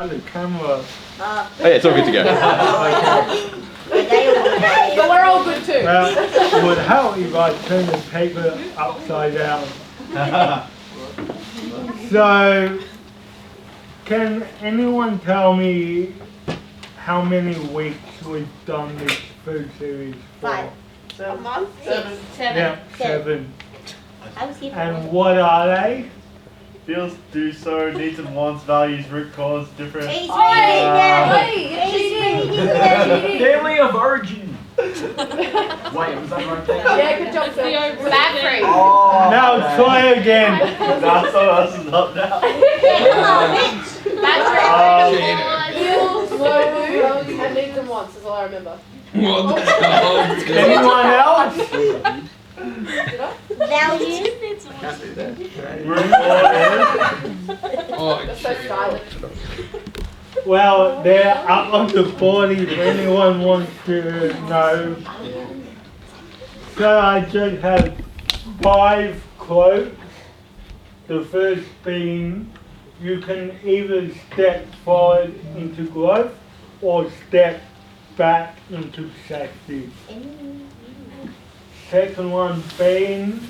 The camera. Oh yeah, it's all good to go. But we're all good too. Well, it would help if I turn the paper upside down. So, can anyone tell me how many weeks we've done this food series for? 5. A month? 7. Yeah, 7. I was here for And what are they? Feels, do, so, needs and wants, values, root cause, different. He's reading it! He's reading it! Family of origin. Wait, was that the right thing? Yeah, good job, Phil. Battery. Oh, Now try again. That's someone else is up now. Battery. And needs and wants is all I remember. What the hell? Anyone else? Value. Root cause. Oh, That's so stylish. Well, they're up on the board if anyone wants to know. So I just have 5 quotes. The first being, you can either step forward into growth or step back into safety. Second one being,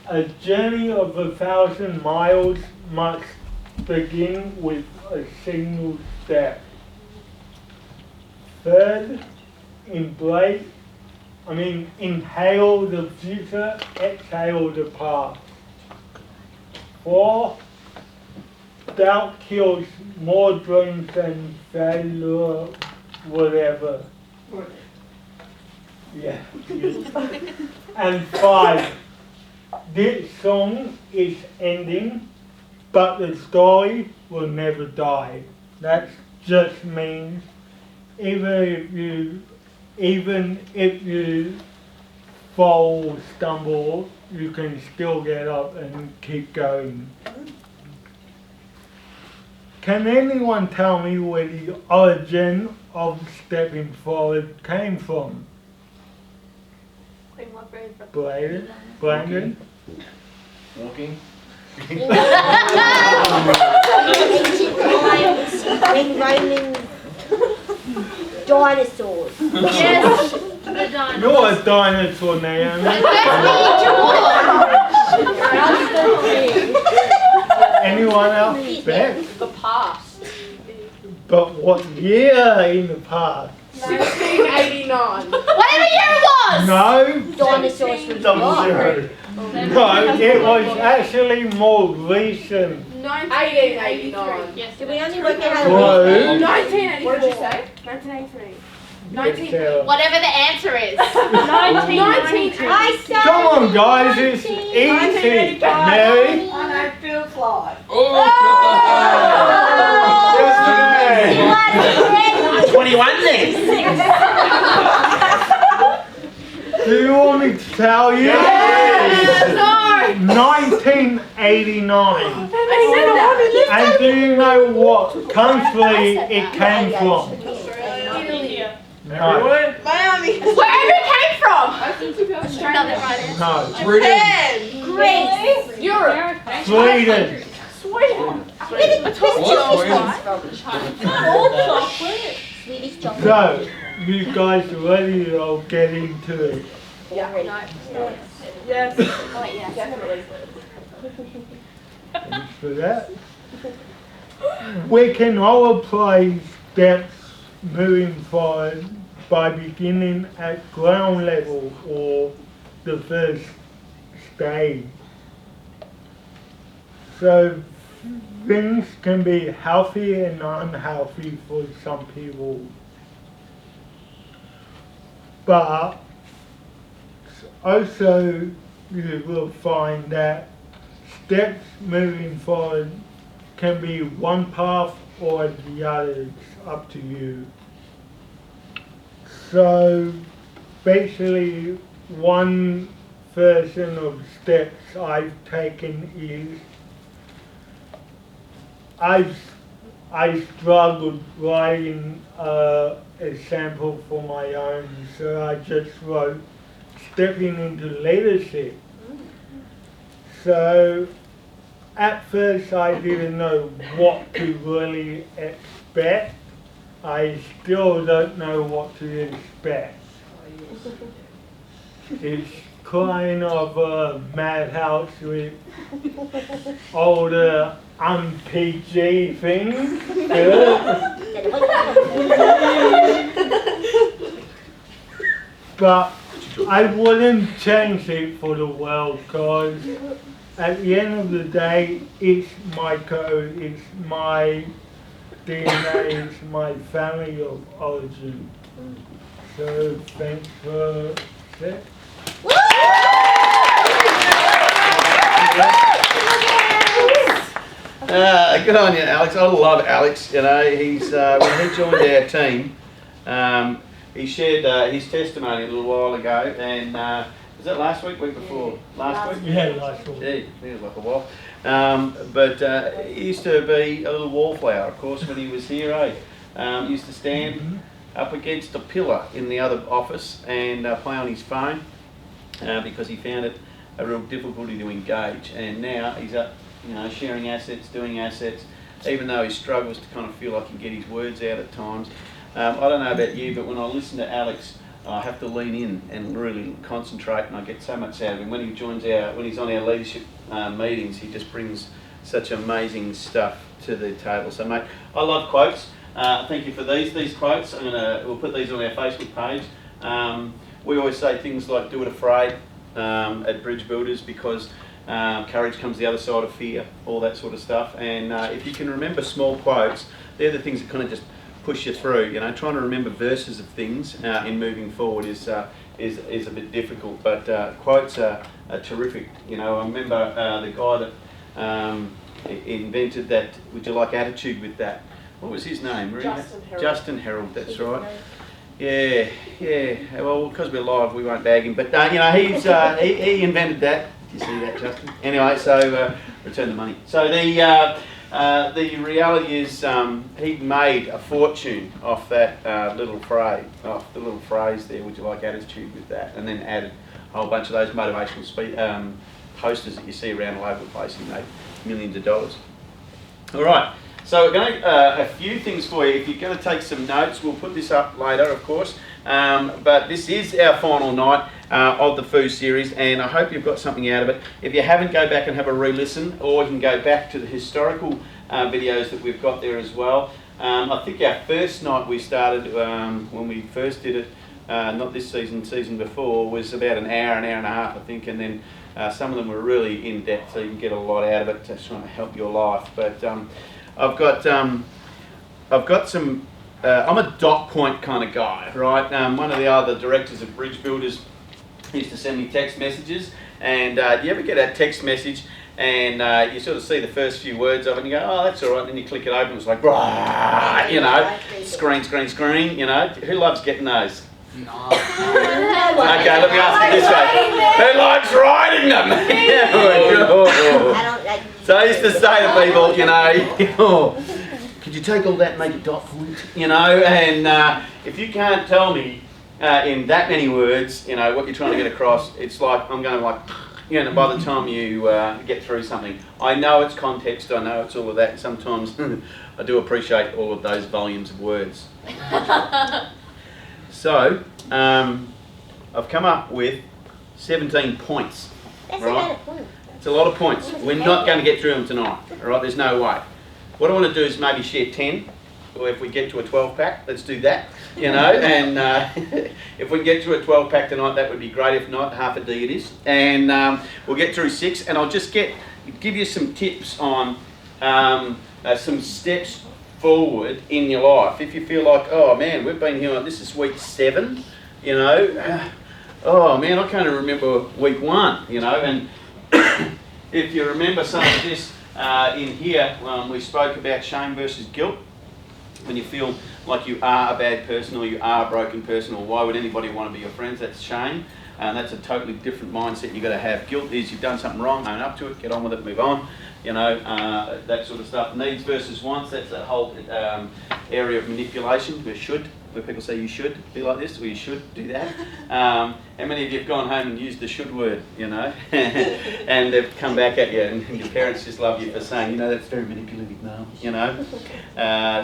a journey of 1,000 miles must begin with a single step. Third, inhale the future, exhale the past. 4, doubt kills more dreams than failure, whatever. Yeah. And 5, this song is ending, but the story will never die. That just means even if you fall, stumble, you can still get up and keep going. Can anyone tell me where the origin of stepping forward came from? Brandon? Walking. Ancient times when Roman dinosaurs. Yes, the dinosaurs. You're a dinosaur, Naomi. Anyone else? Beth? The past. But what year in the past? 1689. Whatever year it was! No, Dinosaurs from Double God. zero. no, it was actually more recent. 1889. Yes. Did we only work out how to Whoa. 1984. What did you say? 1983. Whatever the answer is. 1992. I said Come on, guys, it's easy. Mary? And I feel fly. Yes, 21 then. do you want me to tell you? No! 1989. And do you know what country it came from? No. Miami. Wherever it came from! Australia. No. Britain. Greece. Europe. Sweden. Sweden. Swedish chocolate. So, you guys are ready? I'll get into it. Yeah. Yes. Definitely. Thanks for that. We can all apply steps moving forward by beginning at ground level or the first stage. So things can be healthy and unhealthy for some people. But also you will find that steps moving forward can be one path or the other, it's up to you. So basically one version of steps I've taken is I struggled writing a sample for my own, so I just wrote stepping into leadership. So at first I didn't know what to really expect. I still don't know what to expect. It's kind of a madhouse with all the un-PG things. But I wouldn't change it for the world, because at the end of the day, it's my code, it's my DNA, it's my family of origin. So thanks for that. Good on you, Alex. I love Alex. You know, he's when he joined our team, he shared his testimony a little while ago, and was that last week before? Last week? Yeah, last week. Yeah, feels like a while. But he used to be a little wallflower, of course, when he was here. He used to stand up against a pillar in the other office and play on his phone because he found it a real difficulty to engage. And now he's up, you know, sharing assets, doing assets, even though he struggles to kind of feel like he can get his words out at times. I don't know about you, but when I listen to Alex, I have to lean in and really concentrate, and I get so much out of him. When he joins when he's on our leadership meetings, he just brings such amazing stuff to the table. So, mate, I love quotes. Thank you for these quotes. We'll put these on our Facebook page. We always say things like "Do it afraid" at Bridge Builders, because courage comes the other side of fear, all that sort of stuff. And if you can remember small quotes, they're the things that kind of just push you through. You know, trying to remember verses of things in moving forward is a bit difficult, but quotes are terrific. You know, I remember the guy that invented that "Would you like attitude with that?" What was his name? Justin Herald, that's right. Yeah. Well, because we're live, we won't bag him. But you know, he invented that. Did you see that, Justin? Anyway, so return the money. So the reality is, he made a fortune off that little phrase there. Would you like attitude with that? And then added a whole bunch of those motivational posters that you see around all over the place. He made millions of dollars. All right. So we're going to a few things for you. If you're going to take some notes, we'll put this up later, of course. But this is our final night of the FOO series, and I hope you've got something out of it. If you haven't, go back and have a re-listen, or you can go back to the historical videos that we've got there as well. I think our first night we started, when we first did it, not this season before, was about an hour and a half, I think, and then some of them were really in depth, so you can get a lot out of it to try to help your life. But I've got some. I'm a dot point kind of guy, right? One of the other directors of Bridge Builders used to send me text messages, and do you ever get a text message and you sort of see the first few words of it and you go, oh, that's all right, and then you click it open, it's like, rah, you know, screen, you know. Who loves getting those? No. Okay, let me ask you this way. Who likes writing them? So I used to say to people, you know, could you take all that and make a dot point? You know, and if you can't tell me in that many words, you know, what you're trying to get across, it's like, I'm going like, you know, by the time you get through something. I know it's context, I know it's all of that, and sometimes I do appreciate all of those volumes of words. So, I've come up with 17 points. That's right? a lot of points. It's a lot of points. We're not going to get through them tonight, all right? There's no way. What I want to do is maybe share 10, or if we get to a 12-pack, let's do that, you know, and if we can get to a 12-pack tonight, that would be great. If not, half a D it is. And we'll get through 6, and I'll just give you some tips on some steps forward in your life. If you feel like, oh man, we've been here, this is week 7, you know, oh man, I can't even remember week 1, you know, and if you remember some of this in here, we spoke about shame versus guilt. When you feel like you are a bad person or you are a broken person, or why would anybody want to be your friends, that's shame. And that's a totally different mindset you've got to have. Guilt is you've done something wrong, own up to it, get on with it, move on, you know, that sort of stuff. Needs versus wants, that's that whole area of manipulation, we should, where people say you should be like this or you should do that. How many of you have gone home and used the should word, you know, and they've come back at you, and your parents just love you for saying, you know, that's very manipulative, Mum, you know.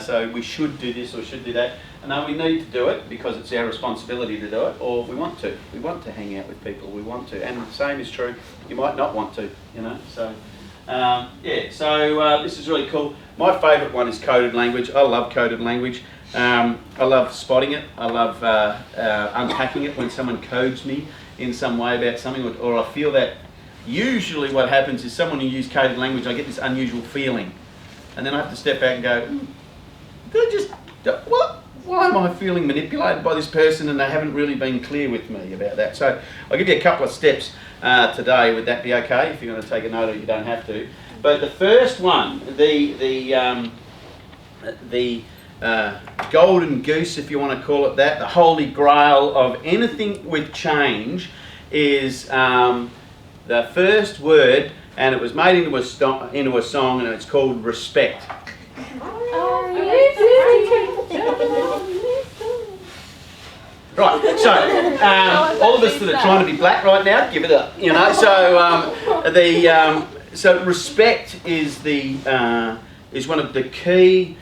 So we should do this or should do that. And no, we need to do it because it's our responsibility to do it, or we want to. We want to hang out with people, we want to. And the same is true, you might not want to, you know. So, this is really cool. My favourite one is coded language. I love coded language. I love spotting it. I love unpacking it when someone codes me in some way about something, or I feel that usually what happens is someone who uses coded language, I get this unusual feeling. And then I have to step back and go, did I just, what? Why am I feeling manipulated by this person and they haven't really been clear with me about that? So I'll give you a couple of steps today. Would that be okay? If you're going to take a note of it, you don't have to. But the first one, the golden goose, if you want to call it that, the holy grail of anything with change is the first word, and it was made into a song, and it's called respect. Right, so all of us that are trying to be black right now, give it up, you know. So respect is is one of the key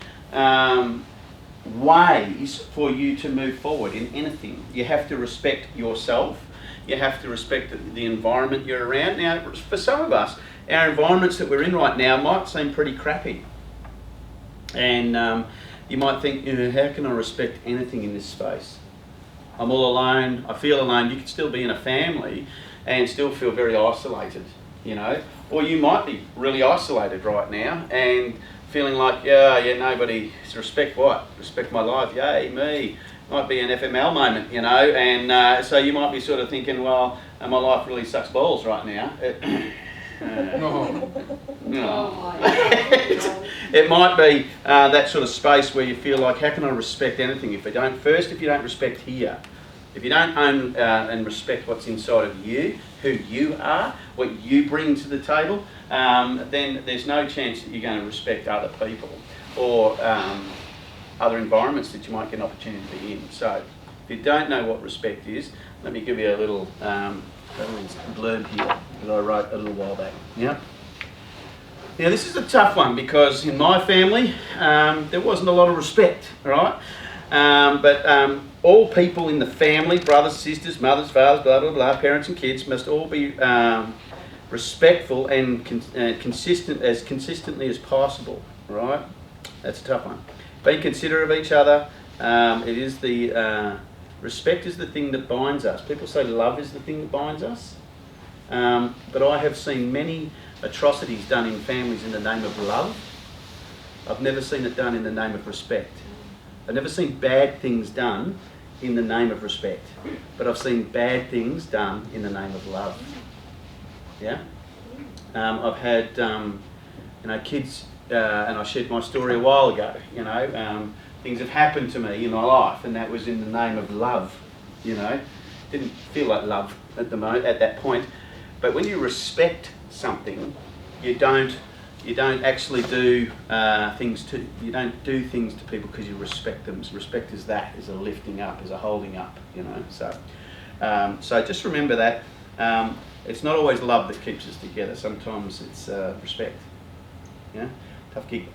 ways for you to move forward in anything. You have to respect yourself. You have to respect the environment you're around. Now, for some of us, our environments that we're in right now might seem pretty crappy, and you might think, you know, how can I respect anything in this space? I'm all alone, I feel alone. You could still be in a family and still feel very isolated, you know. Or you might be really isolated right now and feeling like, yeah, nobody, respect what? Respect my life, yay, me. Might be an FML moment, you know, and so you might be sort of thinking, well, my life really sucks balls right now. It might be that sort of space where you feel like, how can I respect anything if you don't respect here, if you don't own and respect what's inside of you, who you are, what you bring to the table, then there's no chance that you're going to respect other people or other environments that you might get an opportunity to be in. So if you don't know what respect is, let me give you a little blurb here that I wrote a little while back. Yeah. Now this is a tough one because in my family there wasn't a lot of respect, right? But all people in the family, brothers, sisters, mothers, fathers, blah blah blah, parents and kids, must all be respectful and consistently as possible, right? That's a tough one. Be considerate of each other. It is respect is the thing that binds us. People say love is the thing that binds us. But I have seen many atrocities done in families in the name of love. I've never seen it done in the name of respect. I've never seen bad things done in the name of respect. But I've seen bad things done in the name of love. Yeah? I've had kids, and I shared my story a while ago, you know, things have happened to me in my life, and that was in the name of love, you know. Didn't feel like love at that point, but when you respect something, you don't actually do things to people because you respect them. So respect is a lifting up, is a holding up, you know. So just remember that it's not always love that keeps us together. Sometimes it's respect. Yeah, tough gig.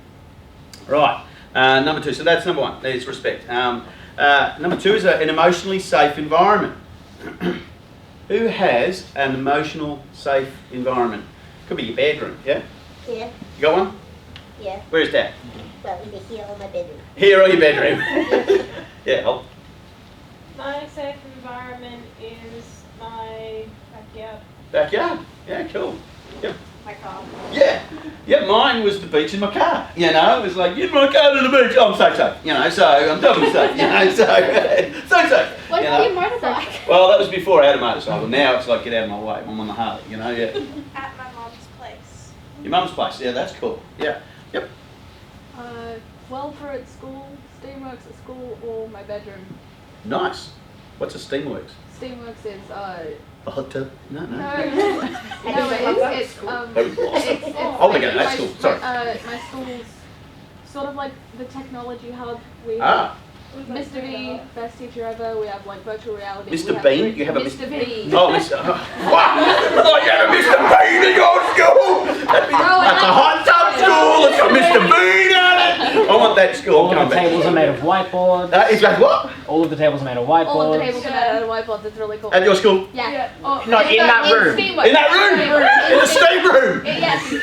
Right. Number two, so that's number one, is respect. Number two is an emotionally safe environment. Who has an emotional safe environment? Could be your bedroom, yeah? Yeah. You got one? Yeah. Where's that? Well, in here or my bedroom. Here or your bedroom? Yeah. My safe environment is my backyard. Backyard? Yeah, cool. Yep. My car. Yeah, mine was the beach in my car, you know, it was like, get my car to the beach, I'm so safe, you know, so I'm totally safe, you know, so safe. What about your motorbike? Well, that was before I had a motorcycle, now it's like, get out of my way, I'm on the Harley, you know, yeah. At my mom's place. Your mum's place, yeah, that's cool, yeah, yep. Welfare at school, Steamworks at school, or my bedroom. Nice. What's a Steamworks? Steamworks is A hot tub? No. it's Oh, my God, that's cool, sorry. my school's sort of like the technology hub. We Ah, Mr. V, best teacher ever. We have like virtual reality. Mr. We have Bean? You have a Mr. V. Oh, Mr. What? Oh, you have a Mr. Bean in your school? That's a hot tub school. It's got Mr. Bean on it. I want that school. All of the tables are made of whiteboards. It's like what? All of the tables are made of All of the whiteboards. tables are made out of whiteboards. It's really cool. At your school? Yeah. Oh, No, in that room. In that room? In the steam room? Yes, the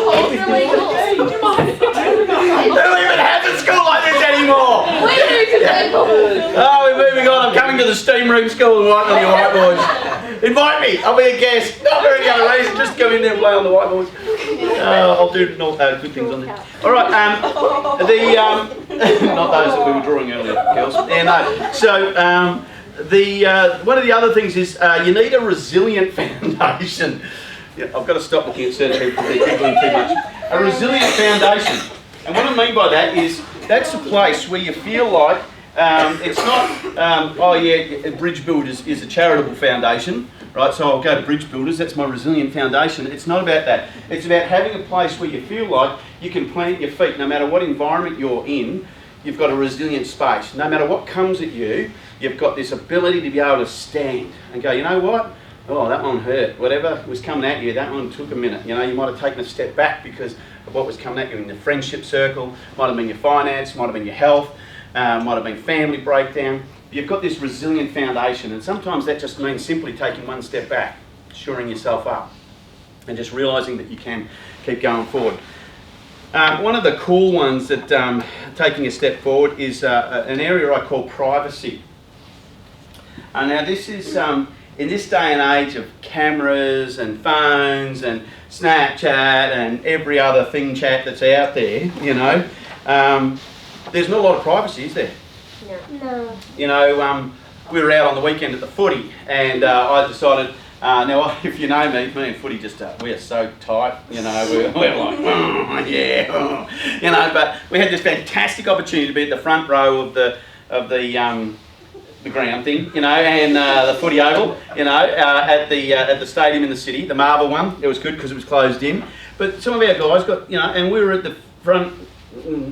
hole's really cool. Who even has a school like this anymore? We do today. Oh, we're moving on. I'm coming to the steam room school and writing on your whiteboards. Invite me. I'll be a guest. Not for any other reason. Just come in there and play on the whiteboards. I'll do good things on there. All right. Not those that we were drawing earlier, girls. Yeah, no. So one of the other things is you need a resilient foundation. Yeah, I've got to stop looking at certain people. They're giggling too much. A resilient foundation. And what I mean by that is that's a place where you feel like it's not, Bridge Builders is a charitable foundation, right? So I'll go to Bridge Builders, that's my resilient foundation. It's not about that. It's about having a place where you feel like you can plant your feet no matter what environment you're in. You've got a resilient space. No matter what comes at you, you've got this ability to be able to stand and go, you know what? Oh, that one hurt. Whatever was coming at you, that one took a minute. You know, you might have taken a step back because of what was coming at you in the friendship circle. Might have been your finance, might have been your health, might have been family breakdown. You've got this resilient foundation, and sometimes that just means simply taking one step back, shoring yourself up, and just realising that you can keep going forward. One of the cool ones that taking a step forward is an area I call privacy. Now this is in this day and age of cameras and phones and Snapchat and every other thing chat that's out there, you know, there's not a lot of privacy, is there? No. You know, we were out on the weekend at the footy, and I decided, now if you know me and footy just, we're so tight, you know, we're like, oh, yeah, you know, but we had this fantastic opportunity to be at the front row of the ground thing, you know, and the footy oval, you know, at the stadium in the city, the Marvel one. It was good because it was closed in. But some of our guys got, you know, and we were at the front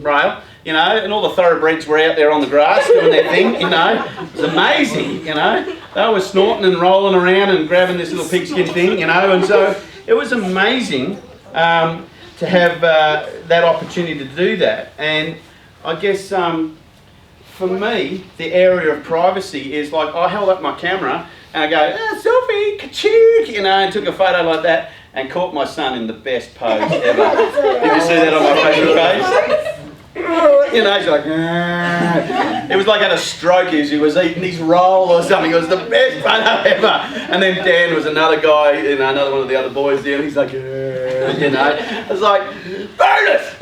rail, you know, and all the thoroughbreds were out there on the grass doing their thing, you know. It was amazing, you know. They were snorting and rolling around and grabbing this little pigskin thing, you know, and so it was amazing to have that opportunity to do that. And I guess for me, the area of privacy is like I held up my camera and I go, selfie, ka-choo, you know, and took a photo like that and caught my son in the best pose ever. Did you see that on my Facebook page? You know, he's like, it was like at a stroke as he was eating his roll or something. It was the best photo ever. And then Dan was another guy, you know, another one of the other boys there, and he's like, you know, I was like, bonus!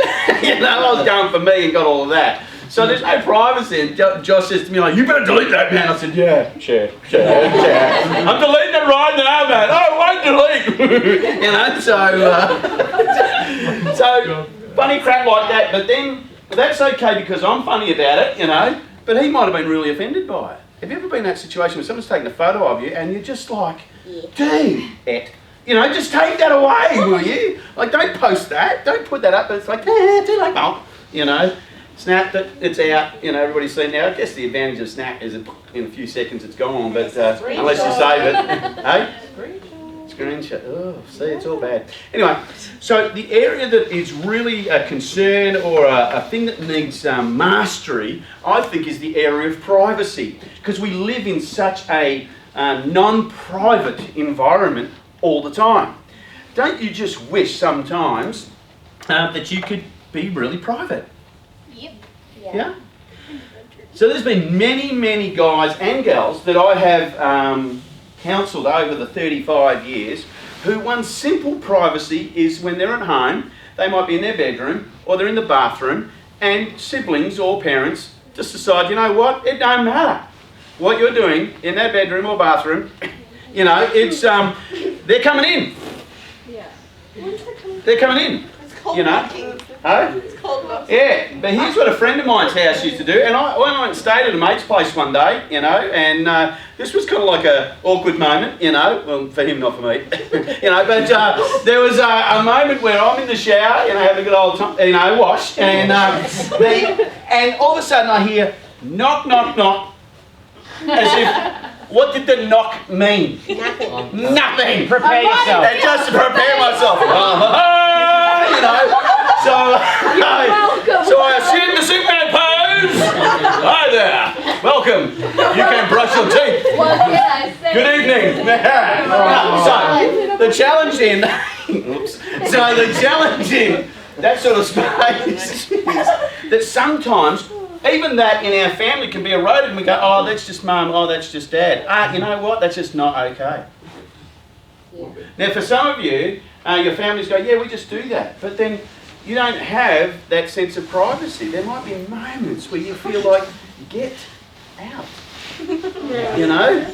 You know, I was going for me and got all of that. So there's no privacy, and Josh says to me like, you better delete that, man. I said, yeah, sure. I'm deleting it right now, man. I won't delete. You know, so funny crap like that, but then that's okay because I'm funny about it, you know, but he might have been really offended by it. Have you ever been in that situation where someone's taken a photo of you and you're just like, dude, you know, just take that away, will you? Like, don't post that, don't put that up, but it's like, too late, you know. Snap it, it's out, you know, everybody's seen now. I guess the advantage of Snap is that in a few seconds it's gone, but unless you save it. Hey? Screenshot. Oh, see, it's all bad. Anyway, so the area that is really a concern or a thing that needs mastery, I think, is the area of privacy. Because we live in such a non-private environment all the time. Don't you just wish sometimes that you could be really private? Yep. Yeah? So there's been many guys and gals that I have counselled over the 35 years who one simple privacy is when they're at home, they might be in their bedroom or they're in the bathroom, and siblings or parents just decide, you know what, it don't matter what you're doing in that bedroom or bathroom, you know, it's they're coming in. Yeah. They're coming in. called You know? knocking. Huh? It's called knocking. Yeah, but here's what a friend of mine's house used to do. And I went and stayed at a mate's place one day, you know, and this was kind of like a awkward moment, you know. Well, for him, not for me. You know, but there was a moment where I'm in the shower, you know, having a good old time, you know, wash, and and all of a sudden I hear knock, knock, knock, as if, what did the knock mean? Nothing. Nothing. Prepare yourself. And just to prepare myself. You know, so I assumed the Superman pose. Hi there. Welcome. You can brush your teeth. What did I say? Good evening. So the challenge in, oops. So the challenge in that sort of space is that sometimes even that in our family can be eroded and we go, oh, that's just mum, oh, that's just dad. You know what? That's just not okay. Yeah. Now, for some of you, your families go, yeah, we just do that. But then you don't have that sense of privacy. There might be moments where you feel like, get out. You know?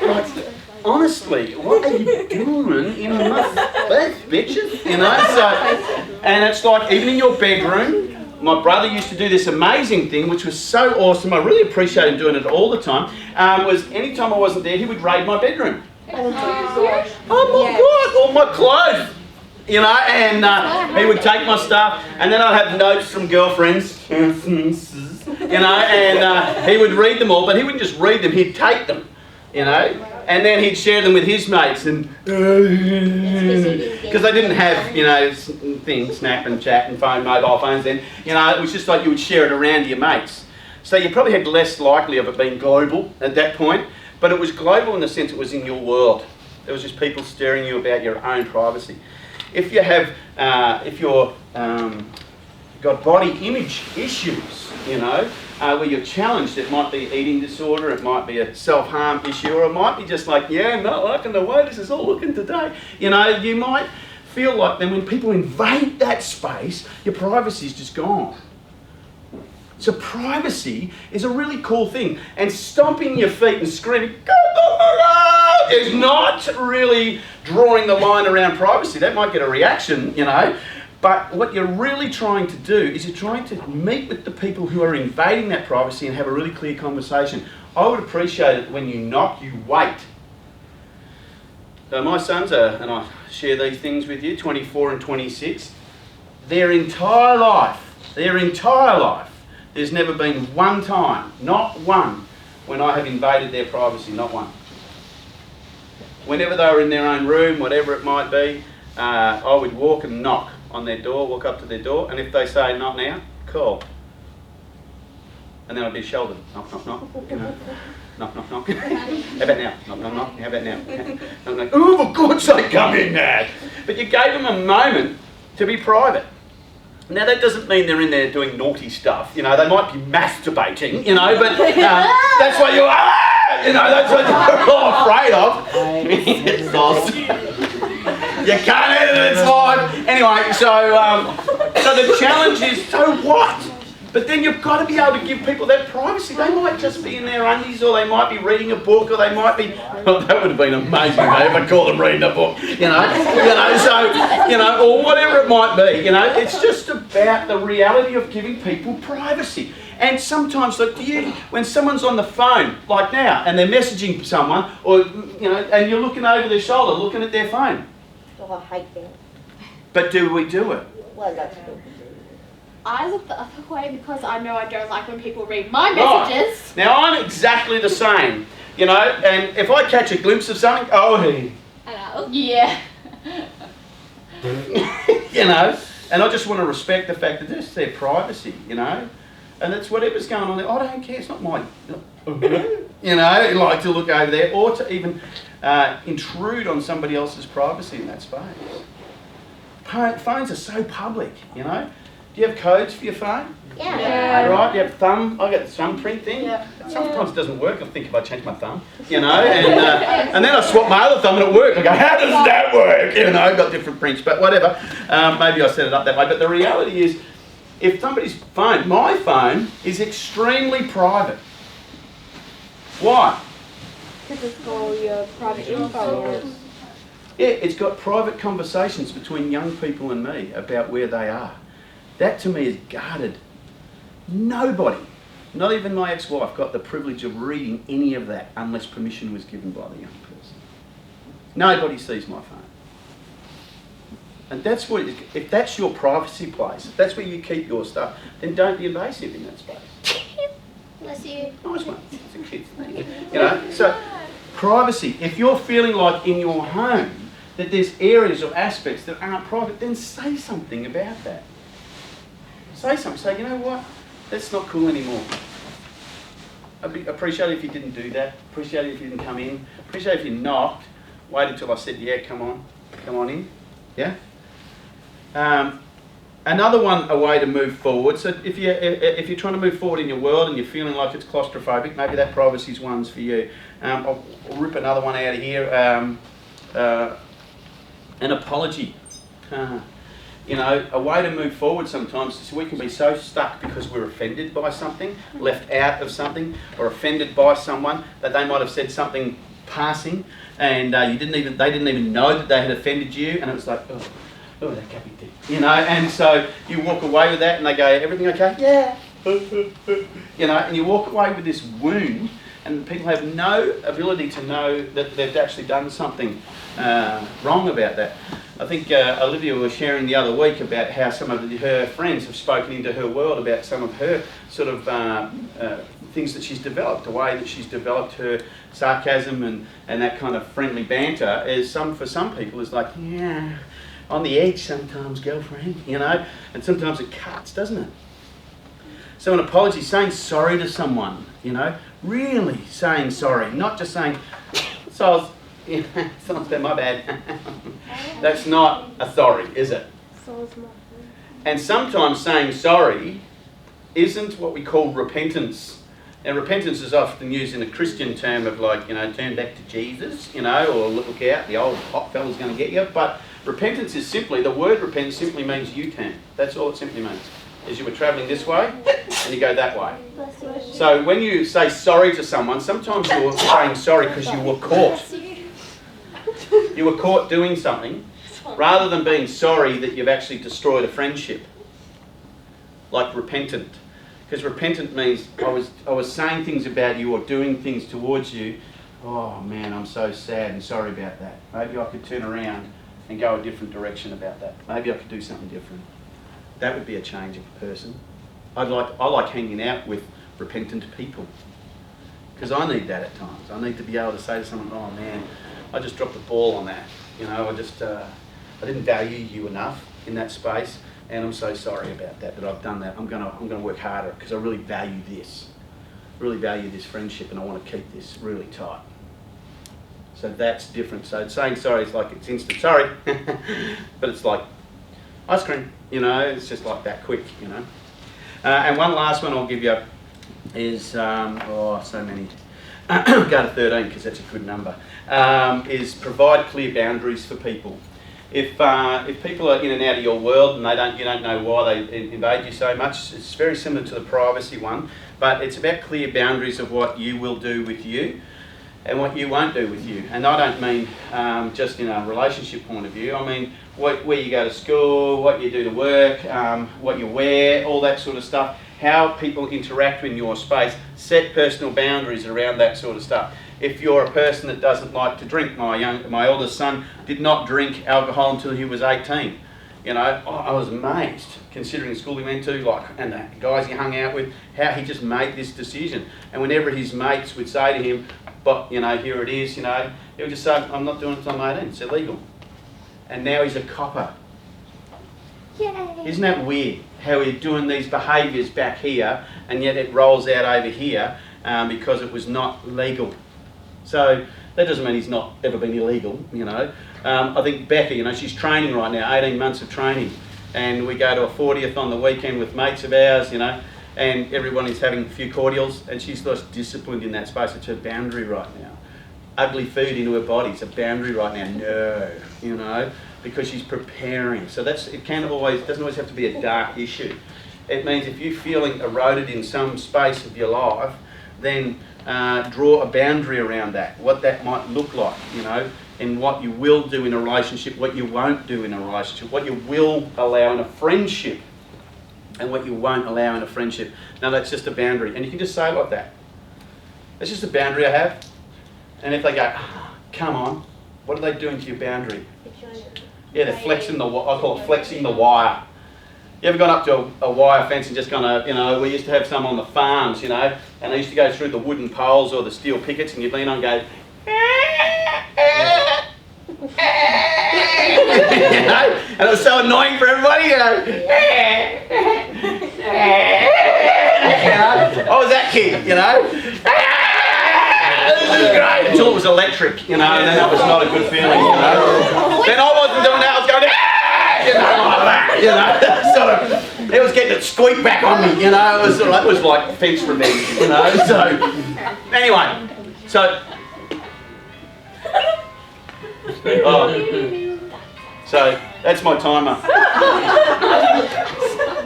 Like, honestly, what are you doing in my face, bitches? You know? So, and it's like, even in your bedroom, my brother used to do this amazing thing, which was so awesome. I really appreciate him doing it all the time. Was anytime I wasn't there, he would raid my bedroom. Oh my God, all my clothes. You know, and he would take my stuff, and then I'd have notes from girlfriends, you know, and he would read them all, but he wouldn't just read them, he'd take them, you know, and then he'd share them with his mates, and because they didn't have, you know, things, Snap and chat and mobile phones then, you know, it was just like you would share it around to your mates. So you probably had less likely of it being global at that point, but it was global in the sense it was in your world. There was just people stirring you about your own privacy. If you have, if you're got body image issues, you know, where you're challenged, it might be eating disorder, it might be a self-harm issue, or it might be just like, yeah, not liking the way this is all looking today. You know, you might feel like then when people invade that space, your privacy is just gone. So privacy is a really cool thing, and stomping your feet and screaming is not really drawing the line around privacy. That might get a reaction, you know, but what you're really trying to do is you're trying to meet with the people who are invading that privacy and have a really clear conversation. I would appreciate it when you knock, you wait. So my sons are, and I share these things with you, 24 and 26, their entire life, there's never been one time, not one, when I have invaded their privacy, not one. Whenever they were in their own room, whatever it might be, I would walk and knock on their door, walk up to their door, and if they say, not now, cool. And then I'd be shouldered, knock, knock, knock, you know, knock, knock, knock. How about now? Knock, knock, knock, how about now? Knock, knock. Oh, for God's sake, come in, Dad. But you gave them a moment to be private. Now that doesn't mean they're in there doing naughty stuff, you know, they might be masturbating, you know, but that's what you know, that's what you're all afraid of. It's awesome. You can't edit it, it's live. Anyway, so the challenge is, so what? But then you've got to be able to give people that privacy. They might just be in their undies, or they might be reading a book, or they might be, well, that would have been amazing if I called them reading a book, you know, so, you know, or whatever it might be, you know, it's just about the reality of giving people privacy. And sometimes, like, when someone's on the phone, like now, and they're messaging someone, or, you know, and you're looking over their shoulder, looking at their phone. Oh, I hate that. But do we do it? Well, that's good. I look the other way because I know I don't like when people read my messages. Right. Now I'm exactly the same, you know, and if I catch a glimpse of something, oh, hey. Hello. Yeah. You know, and I just want to respect the fact that this is their privacy, you know, and that's whatever's going on there. I don't care, it's not mine. You know, like to look over there or to even intrude on somebody else's privacy in that space. Phones are so public, you know. Do you have codes for your phone? Yeah. Right, you have thumb, I got the thumbprint thing. Yeah. Sometimes it doesn't work. I think if I change my thumb, you know, and then I swap my other thumb and it worked. I go, how does that work? You know, I've got different prints, but whatever. Maybe I set it up that way. But the reality is, if somebody's phone, my phone is extremely private. Why? Because it's all your private info. Yeah, it's got private conversations between young people and me about where they are. That to me is guarded. Nobody, not even my ex-wife, got the privilege of reading any of that unless permission was given by the young person. Nobody sees my phone. And that's what, if that's your privacy place, if that's where you keep your stuff, then don't be invasive in that space. Bless you. Nice one. It's a cute thing. You know, so privacy. If you're feeling like in your home that there's areas or aspects that aren't private, then say something about that. Say something. Say, you know what? That's not cool anymore. I'd appreciate it if you didn't do that. Appreciate it if you didn't come in. Appreciate it if you knocked. Wait until I said, yeah, come on in. Yeah? Another one, a way to move forward. So if you're trying to move forward in your world and you're feeling like it's claustrophobic, maybe that privacy's one's for you. I'll rip another one out of here. An apology. You know, a way to move forward sometimes is we can be so stuck because we're offended by something, left out of something, or offended by someone that they might have said something passing, and they didn't even know that they had offended you, and it was like, oh, that can't be deep. You know, and so you walk away with that and they go, everything okay? Yeah. You know, and you walk away with this wound, and people have no ability to know that they've actually done something wrong about that. I think Olivia was sharing the other week about how some of her friends have spoken into her world about some of her sort of things that she's developed, the way that she's developed her sarcasm and that kind of friendly banter is for some people is like, yeah, on the edge sometimes, girlfriend, you know, and sometimes it cuts, doesn't it? So an apology, saying sorry to someone, you know, really saying sorry, not just saying, so someone's been my bad. That's not a sorry, is it? And sometimes saying sorry isn't what we call repentance. And repentance is often used in a Christian term of like, you know, turn back to Jesus, you know, or look out, the old hot fella's going to get you. But repentance is simply, the word repent simply means U-turn. That's all it simply means. Is you were travelling this way and you go that way. So when you say sorry to someone, sometimes you're saying sorry because you were caught. You were caught doing something, rather than being sorry that you've actually destroyed a friendship. Like repentant. Because repentant means I was saying things about you or doing things towards you. Oh man, I'm so sad and sorry about that. Maybe I could turn around and go a different direction about that. Maybe I could do something different. That would be a change of a person. I like hanging out with repentant people. Because I need that at times. I need to be able to say to someone, oh man, I just dropped the ball on that. You know, I didn't value you enough in that space, and I'm so sorry about that I've done that. I'm gonna work harder because I really value this. Really value this friendship, and I want to keep this really tight. So that's different. So saying sorry is like it's instant sorry, but it's like ice cream. You know, it's just like that quick. You know. And one last one I'll give you is so many. Go to 13 because that's a good number. Is provide clear boundaries for people. If people are in and out of your world and you don't know why they invade you so much, it's very similar to the privacy one, but it's about clear boundaries of what you will do with you and what you won't do with you. And I don't mean just in a relationship point of view. I mean where you go to school, what you do to work, what you wear, all that sort of stuff. How people interact in your space, set personal boundaries around that sort of stuff. If you're a person that doesn't like to drink, my oldest son did not drink alcohol until he was 18. You know, I was amazed, considering the school he went to, and the guys he hung out with, how he just made this decision. And whenever his mates would say to him, but, you know, here it is, you know, he would just say, I'm not doing it until I'm 18, it's illegal. And now he's a copper. Yay. Isn't that weird, how we're doing these behaviours back here, and yet it rolls out over here because it was not legal. So that doesn't mean he's not ever been illegal, you know. I think Becca, you know, she's training right now, 18 months of training. And we go to a 40th on the weekend with mates of ours, you know, and everyone is having a few cordials, and she's just disciplined in that space. It's her boundary right now. Ugly food into her body, it's a boundary right now. No, you know, because she's preparing. So it doesn't always have to be a dark issue. It means if you're feeling eroded in some space of your life, then draw a boundary around that, what that might look like, you know. in what you will do in a relationship, what you won't do in a relationship, what you will allow in a friendship, and what you won't allow in a friendship. Now that's just a boundary, and you can just say it like that. It's just a boundary I have. And if they go, oh, come on, what are they doing to your boundary? Yeah, they're flexing the, I call it flexing the wire. You ever gone up to a wire fence and just kind of, you know, we used to have some on the farms, you know, and they used to go through the wooden poles or the steel pickets, and you'd lean on and go, you know, and it was so annoying for everybody, you know. I was that kid, you know. This is great until it was electric, you know, and then that was not a good feeling, you know. Then I wasn't doing that, I was going, you know, like that, you know, sort of. It was getting it squeak back on me, you know. It was like fence revenge, you know. So anyway, so. Oh. So that's my timer.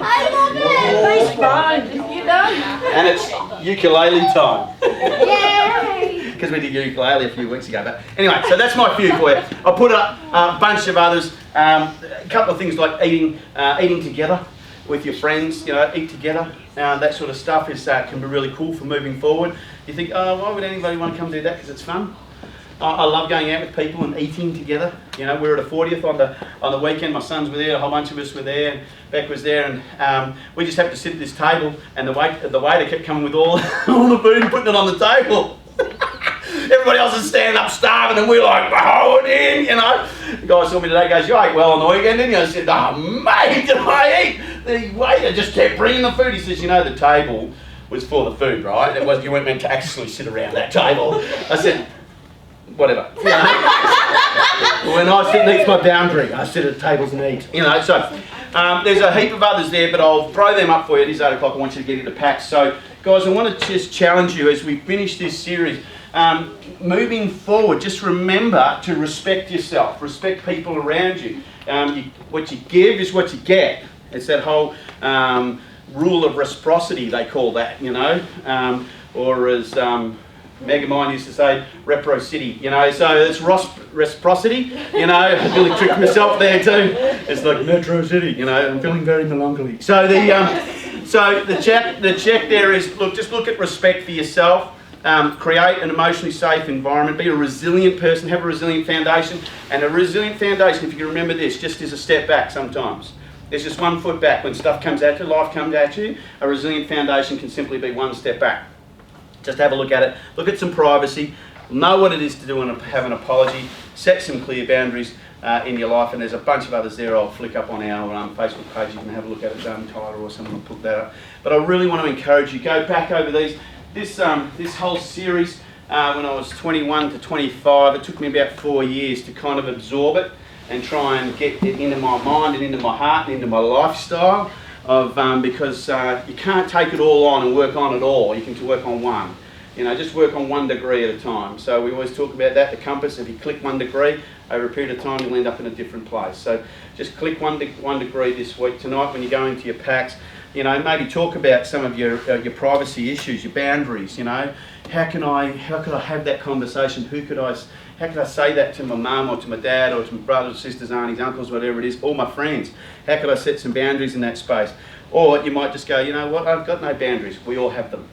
I love it! Nice fun. You done? And it's ukulele time. Yay! Because we did ukulele a few weeks ago. But anyway, so that's my few for you. I put up a bunch of others. A couple of things like eating together with your friends. You know, eat together. That sort of stuff is can be really cool for moving forward. You think, oh, why would anybody want to come do that? Because it's fun. I love going out with people and eating together. You know, we were at a 40th on the weekend. My sons were there, a whole bunch of us were there, and Beck was there, and we just happened to sit at this table, and the waiter kept coming with all the food and putting it on the table. Everybody else is standing up starving, and we're like, oh, it in, you know. The guy saw me today, goes, you ate well on the weekend, didn't you? I said, oh, mate, did I eat? The waiter just kept bringing the food. He says, you know, the table was for the food, right? It was, you weren't meant to actually sit around that table. I said, whatever. You know? When I sit next to my boundary, I sit at tables and eat. You know, so there's a heap of others there, but I'll throw them up for you. It is 8 o'clock. I want you to get into packs. So, guys, I want to just challenge you as we finish this series. Moving forward, just remember to respect yourself, respect people around you. What you give is what you get. It's that whole rule of reciprocity, they call that, you know, or as Megamind used to say, reciprocity, you know, so it's reciprocity, you know. I really tricked myself there too. It's like Metro City, you know, I'm feeling very melancholy. So the check there is, look, just look at respect for yourself. Create an emotionally safe environment, be a resilient person, have a resilient foundation, and a resilient foundation, if you can remember this, just is a step back sometimes. There's just 1 foot back. When stuff comes at you, life comes at you, a resilient foundation can simply be 1 step back. Just have a look at it, look at some privacy, know what it is to do and have an apology, set some clear boundaries in your life, and there's a bunch of others there I'll flick up on our Facebook page. You can have a look at it, Tyler or someone will put that up. But I really want to encourage you, go back over these. This whole series, when I was 21 to 25, it took me about 4 years to kind of absorb it and try and get it into my mind and into my heart and into my lifestyle. Because you can't take it all on and work on it all. You can work on one. You know, just work on 1 degree at a time. So we always talk about that, the compass. If you click 1 degree, over a period of time you'll end up in a different place. So just click 1 degree this week. Tonight when you go into your packs, you know, maybe talk about some of your privacy issues, your boundaries, you know. How could I have that conversation? How could I say that to my mum or to my dad or to my brothers, sisters, aunties, uncles, whatever it is, all my friends? How could I set some boundaries in that space? Or you might just go, you know what, I've got no boundaries. We all have them.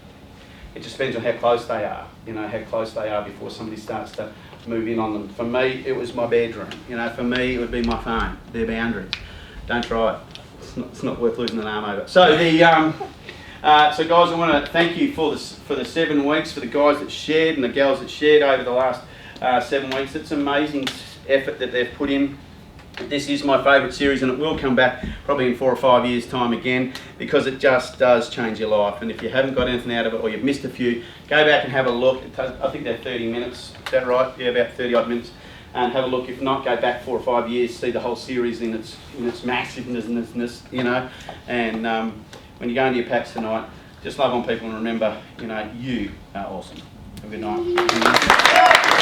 It just depends on how close they are, you know, how close they are before somebody starts to move in on them. For me, it was my bedroom. You know, for me, it would be my phone. Their boundaries. Don't try it. It's not worth losing an arm over. So so guys, I want to thank you for the 7 weeks, for the guys that shared and the girls that shared over the last 7 weeks. It's amazing effort that they've put in. This is my favourite series, and it will come back probably in 4 or 5 years' time again, because it just does change your life. And if you haven't got anything out of it, or you've missed a few, go back and have a look. I think they're 30 minutes. Is that right? Yeah, about 30 odd minutes. And have a look. If not, go back 4 or 5 years, see the whole series in its massiveness, you know. And when you go into your packs tonight, just love on people and remember, you know, you are awesome. Have a good night.